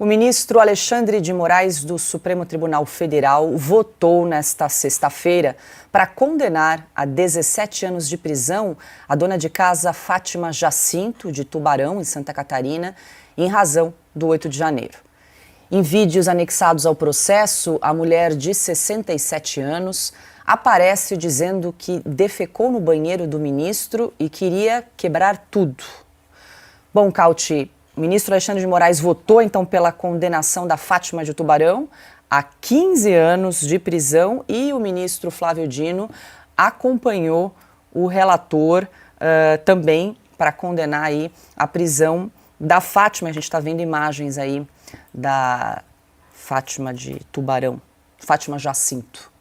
O ministro Alexandre de Moraes, do Supremo Tribunal Federal, votou nesta sexta-feira para condenar a 17 anos de prisão a dona de casa Fátima Jacinto, de Tubarão, em Santa Catarina, em razão do 8 de janeiro. Em vídeos anexados ao processo, a mulher de 67 anos aparece dizendo que defecou no banheiro do ministro e queria quebrar tudo. Bom, Cauti, o ministro Alexandre de Moraes votou, então, pela condenação da Fátima de Tubarão a 15 anos de prisão e o ministro Flávio Dino acompanhou o relator também para condenar aí a prisão da Fátima. A gente está vendo imagens aí da Fátima de Tubarão, Fátima Jacinto.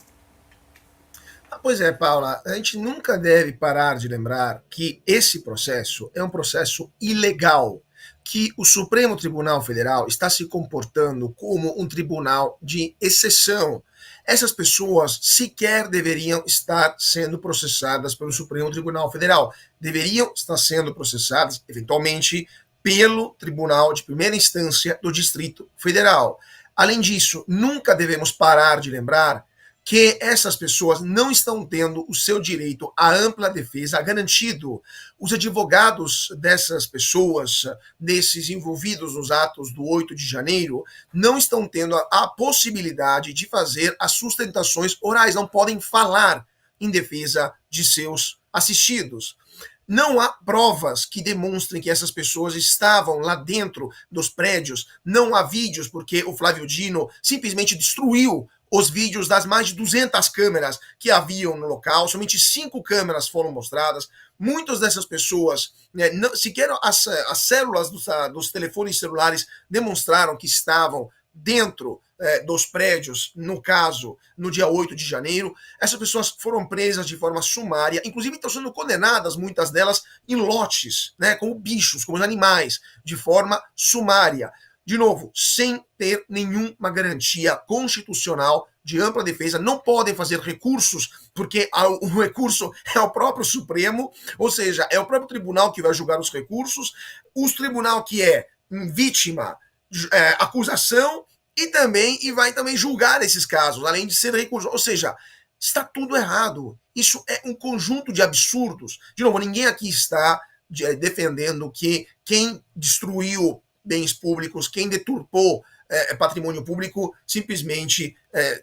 Pois é, Paula, a gente nunca deve parar de lembrar que esse processo é um processo ilegal, que o Supremo Tribunal Federal está se comportando como um tribunal de exceção. Essas pessoas sequer deveriam estar sendo processadas pelo Supremo Tribunal Federal. Deveriam estar sendo processadas, eventualmente, pelo Tribunal de Primeira Instância do Distrito Federal. Além disso, nunca devemos parar de lembrar que essas pessoas não estão tendo o seu direito à ampla defesa garantido. Os advogados dessas pessoas, desses envolvidos nos atos do 8 de janeiro, não estão tendo a possibilidade de fazer as sustentações orais, não podem falar em defesa de seus assistidos. Não há provas que demonstrem que essas pessoas estavam lá dentro dos prédios, não há vídeos, porque o Flávio Dino simplesmente destruiu os vídeos das mais de 200 câmeras que haviam no local, somente 5 câmeras foram mostradas. Muitas dessas pessoas, sequer as células dos telefones celulares demonstraram que estavam dentro dos prédios, no caso, no dia 8 de janeiro. Essas pessoas foram presas de forma sumária, inclusive estão sendo condenadas, muitas delas, em lotes, como bichos, como animais, de forma sumária. De novo, sem ter nenhuma garantia constitucional de ampla defesa, não podem fazer recursos, porque o recurso é o próprio Supremo, ou seja, é o próprio tribunal que vai julgar os recursos, o tribunal que é vítima, acusação, e vai também julgar esses casos, além de ser recurso. Ou seja, está tudo errado. Isso é um conjunto de absurdos. De novo, ninguém aqui está defendendo que quem destruiu bens públicos, quem deturpou patrimônio público, simplesmente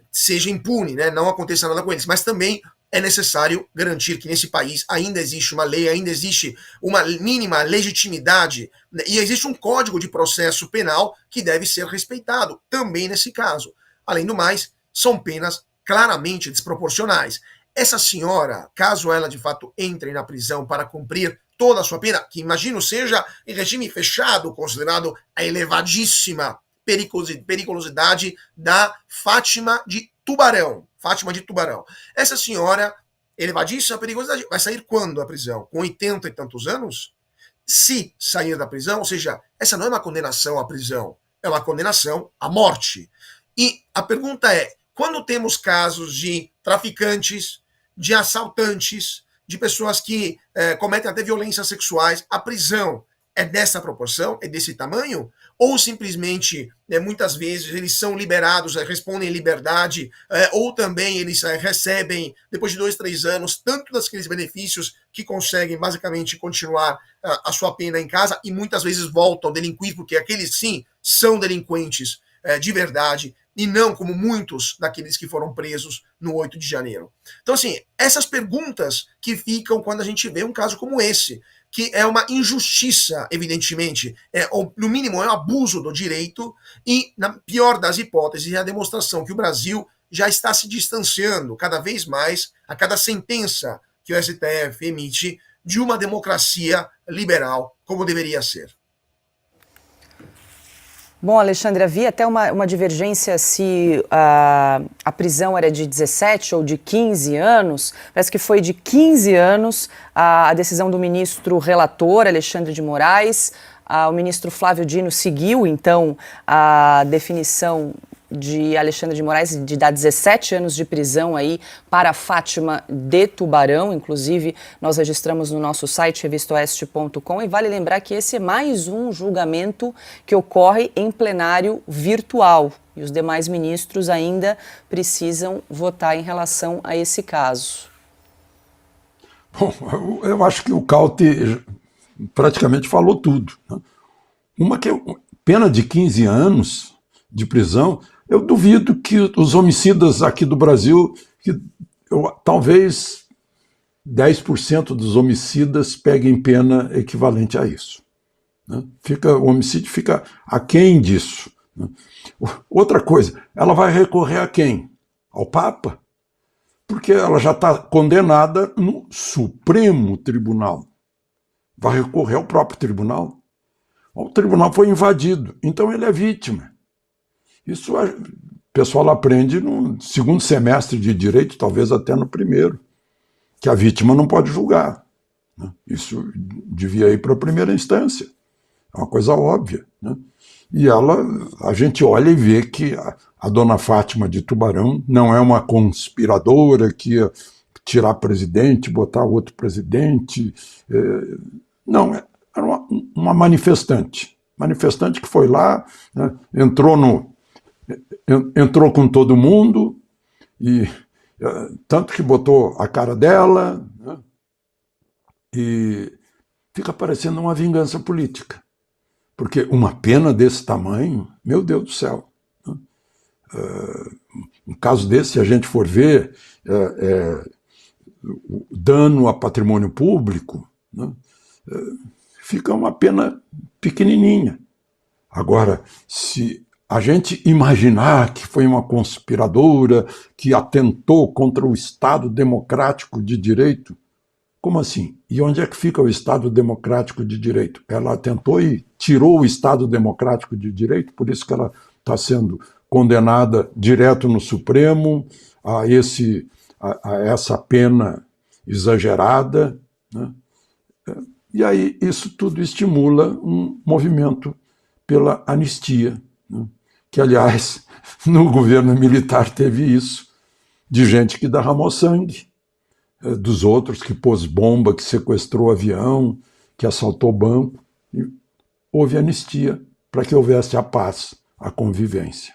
seja impune, não aconteça nada com eles. Mas também é necessário garantir que nesse país ainda existe uma lei, ainda existe uma mínima legitimidade, e existe um código de processo penal que deve ser respeitado, também nesse caso. Além do mais, são penas claramente desproporcionais. Essa senhora, caso ela de fato entre na prisão para cumprir toda a sua pena, que imagino seja em regime fechado, considerado a elevadíssima periculosidade da Fátima de Tubarão. Fátima de Tubarão. Essa senhora, elevadíssima periculosidade, vai sair quando da prisão? Com 80 e tantos anos? Se sair da prisão, ou seja, essa não é uma condenação à prisão, é uma condenação à morte. E a pergunta é, quando temos casos de traficantes, de assaltantes, de pessoas que cometem até violências sexuais, a prisão é dessa proporção, é desse tamanho? Ou simplesmente, muitas vezes, eles são liberados, respondem em liberdade, ou também eles recebem, depois de 2, 3 anos, tanto daqueles benefícios que conseguem basicamente continuar a sua pena em casa e muitas vezes voltam a delinquir, porque aqueles sim são delinquentes de verdade, e não como muitos daqueles que foram presos no 8 de janeiro. Então, assim, essas perguntas que ficam quando a gente vê um caso como esse, que é uma injustiça, evidentemente, ou no mínimo é um abuso do direito, e na pior das hipóteses é a demonstração que o Brasil já está se distanciando cada vez mais a cada sentença que o STF emite de uma democracia liberal como deveria ser. Bom, Alexandre, havia até uma divergência se a prisão era de 17 ou de 15 anos. Parece que foi de 15 anos a decisão do ministro relator, Alexandre de Moraes. O ministro Flávio Dino seguiu, então, a definição de Alexandre de Moraes de dar 17 anos de prisão aí para Fátima de Tubarão. Inclusive, nós registramos no nosso site revistaoeste.com, e vale lembrar que esse é mais um julgamento que ocorre em plenário virtual e os demais ministros ainda precisam votar em relação a esse caso. Bom, eu acho que o Cauty praticamente falou tudo, né? Uma que é pena de 15 anos de prisão. Eu duvido que os homicidas aqui do Brasil, talvez 10% dos homicidas peguem pena equivalente a isso, né? O homicídio fica aquém disso, né? Outra coisa, ela vai recorrer a quem? Ao Papa? Porque ela já está condenada no Supremo Tribunal. Vai recorrer ao próprio tribunal? O tribunal foi invadido, então ele é vítima. Isso o pessoal aprende no segundo semestre de direito, talvez até no primeiro, que a vítima não pode julgar, né? Isso devia ir para a primeira instância, é uma coisa óbvia, né? E a gente olha e vê que a dona Fátima de Tubarão não é uma conspiradora que ia tirar presidente, botar outro presidente, não, era uma manifestante que foi lá, né, entrou com todo mundo, e tanto que botou a cara dela, né, e fica parecendo uma vingança política, porque uma pena desse tamanho, meu Deus do céu, né, um caso desse, se a gente for ver o dano a patrimônio público, né, fica uma pena pequenininha. Agora, se a gente imaginar que foi uma conspiradora que atentou contra o Estado Democrático de Direito, como assim? E onde é que fica o Estado Democrático de Direito? Ela atentou e tirou o Estado Democrático de Direito, por isso que ela está sendo condenada direto no Supremo a essa pena exagerada, né? E aí isso tudo estimula um movimento pela anistia, né? Que, aliás, no governo militar teve isso, de gente que derramou sangue, dos outros que pôs bomba, que sequestrou avião, que assaltou banco. E houve anistia para que houvesse a paz, a convivência.